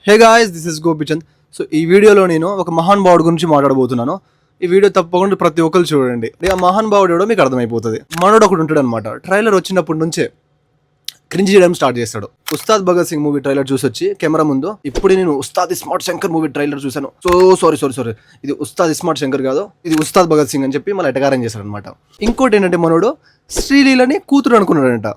Hey guys, this is Gopichand. So ఈ వీడియోలో నేను ఒక మహాన్ భావుడు గురించి మాట్లాడబోతున్నాను. ఈ వీడియో తప్పకుండా ప్రతి ఒక్కరు చూడండి. ఆ మహాన్ భావుడు ఎవడో మీకు అర్థమైపోతుంది. మనోడు ఒకడు ఉంటాడు అనమాట. ట్రైలర్ వచ్చినప్పటి నుంచే క్రింజ్ చేయడం స్టార్ట్ చేస్తాడు. ఉస్తాద్ భగత్ సింగ్ మూవీ ట్రైలర్ చూసి వచ్చి కెమెరా ముందు ఇప్పుడు నేను Ustaad smart Shankar movie trailer చూశాను. సారీ ఇది ఉస్తాద్ స్మార్ట్ శంకర్ కాదు, ఇది ఉస్తాద్ భగత్ సింగ్ అని చెప్పి మళ్ళీ ఎటకారం చేశాడు అనమాట. ఇంకోటి ఏంటంటే మనోడు శ్రీలీలని కూతురు అనుకున్నాడంట.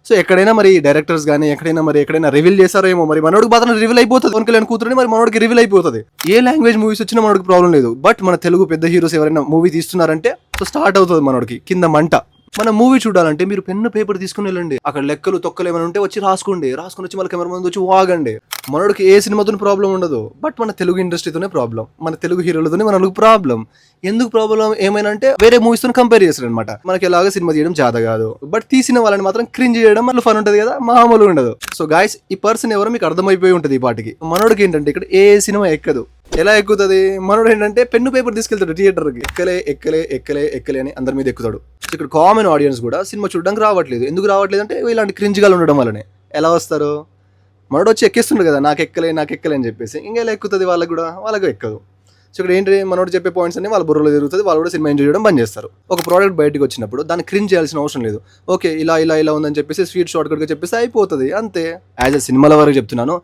సో ఎక్కడైనా మరి డైరెక్టర్స్ కానీ ఎక్కడైనా రివీల్ చేశారేమో, మరి మనోడికి మాత్రం రివీల్ అయిపోతుంది. పవన్ కళ్యాణ్ కూతురుని మరి మనోడికి రివీల్ అయిపోతుంది. ఏ లాంగ్వేజ్ మూవీస్ వచ్చినా మనోడికి ప్రాబ్లం లేదు. బట్ మన తెలుగు పెద్ద హీరోస్ ఎవరైనా మూవీ తీస్తున్నారంటే సో స్టార్ట్ అవుతుంది మనోడికి కింద మంట. మన మూవీ చూడాలంటే మీరు పెన్ను పేపర్ తీసుకుని వెళ్ళండి. అక్కడ లెక్కలు తొక్కలు ఏమైనా ఉంటే వచ్చి రాసుకుని వచ్చి మళ్ళీ కెమెరా ముందు వచ్చి వాగండి. మనోడికి ఏ సినిమాతో ప్రాబ్లం ఉండదు. బట్ మన తెలుగు ఇండస్ట్రీతోనే ప్రాబ్లం, మన తెలుగు హీరోలతోనే మనకు ప్రాబ్లం. ఎందుకు ప్రాబ్లం ఏమైనా అంటే వేరే మూవీస్ తో కంపేర్ చేస్తారు అనమాట. మనకి ఎలాగ సినిమా చేయడం చేత కాదు, బట్ తీసిన వాళ్ళని మాత్రం క్రింజ్ చేయడం మళ్ళీ ఫన్ ఉంటుంది కదా, మామూలుగా ఉండదు. సో గాయస్, ఈ పర్సన్ ఎవరో మీకు అర్థమైపోయి ఉంటుంది ఈ పాటికి. మనోడికి ఏంటంటే ఇక్కడ ఏ సినిమా ఎక్కదు. ఎలా ఎక్కుతుంది? మనోడు ఏంటంటే పెన్ను పేపర్ తీసుకెళ్తాడు థియేటర్కి. ఎక్కలే అని అందరి మీద ఎక్కుతాడు. ఇక్కడ కామన్ ఆడియన్స్ కూడా సినిమా చూడడానికి రావట్లేదు. ఎందుకు రావట్లేదు అంటే ఇలాంటి క్రింజ్గా ఉండడం వల్లనే. ఎలా వస్తారు? మనోడు వచ్చి ఎక్కిస్తుండే కదా, నాకు ఎక్కలే అని చెప్పేసి. ఇంకా ఎలా ఎక్కుతుంది? వాళ్ళకు ఎక్కదు. సో ఇక్కడ ఏంటి, మనోడు చెప్పే పాయింట్స్ అన్ని వాళ్ళ బుర్రలో జరుగుతుంది. వాళ్ళు కూడా సినిమా ఎంజాయ్ చేయడం బంద్ చేస్తారు. ఒక ప్రోడక్ట్ బయటకు వచ్చినప్పుడు దాన్ని క్రింజ్ చేయాల్సిన అవసరం లేదు. ఓకే, ఇలా ఉందని చెప్పేసి స్వీట్ షార్ట్ కట్గా చెప్పేసి అయిపోతుంది అంతే. యాజ్ అ సినిమాల వరకు చెప్తున్నాను,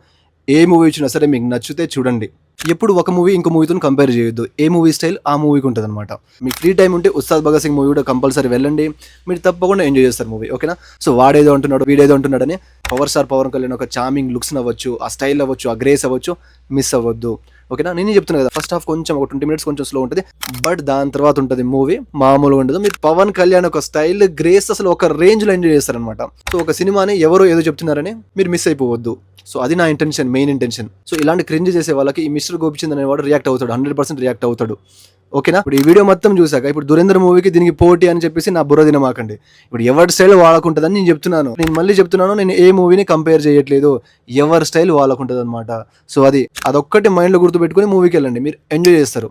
ఏ మూవీ వచ్చినా సరే మీకు నచ్చితే చూడండి. ఎప్పుడు ఒక మూవీ ఇంకో మూవీతో కంపేర్ చేయొద్దు. ఏ మూవీ స్టైల్ ఆ మూవీకి ఉంటుంది అనమాట. మీకు ఫ్రీ టైం ఉంటే ఉస్తాద్ భగత్ సింగ్ మూవీ కూడా కంపల్సరీ వెళ్ళండి. మీరు తప్పకుండా ఎంజాయ్ చేస్తారు మూవీ. ఓకేనా? సో వాడేదో అంటున్నాడు వీడేదో అంటున్నాడని పవన్ కళ్యాణ్ ఒక చార్మింగ్ లుక్స్ అవ్వచ్చు, ఆ స్టైల్ అవ్వచ్చు, ఆ గ్రేస్ అవ్వచ్చు, మిస్ అవ్వద్దు. ఓకేనా? నేను చెప్తున్నా కదా, ఫస్ట్ హాఫ్ కొంచెం ఒక 20 minutes కొంచెం స్లో ఉంటుంది. బట్ దాని తర్వాత ఉంటుంది మూవీ మామూలుగా ఉండదు. మీరు పవన్ కళ్యాణ్ ఒక స్టైల్, గ్రేస్ అసలు ఒక రేంజ్ లో ఎంజాయ్ చేస్తారనమాట. సో ఒక సినిమాని ఎవరో ఏదో చెప్తున్నారని మీరు మిస్ అయిపోవద్దు. సో అది నా ఇంటెన్షన్, మెయిన్ ఇంటెన్షన్. సో ఇలాంటి క్రింజ్ చేసే వాళ్ళకి ఈ మిస్టర్ గోపిచంద్ అనేవాడు రియాక్ట్ అవుతాడు, 100% రియాక్ట్ అవుతాడు. ఓకేనా? ఇప్పుడు ఈ వీడియో మొత్తం చూసాక ఇప్పుడు దురేంద్ర మూవీకి దీనికి పోటీ అని చెప్పేసి నా బుర్ర తినమాకండి. ఇప్పుడు ఎవరి స్టైల్ వాళ్ళకుంటుందని నేను చెప్తున్నాను. నేను మళ్ళీ చెప్తున్నాను, నేను ఏ మూవీని కంపేర్ చేయట్లేదు. ఎవరి స్టైల్ వాళ్ళకుంటుంది అనమాట. సో అదొక్కటి మైండ్లో గుర్తుపెట్టుకుని మూవీకి వెళ్ళండి, మీరు ఎంజాయ్ చేస్తారు.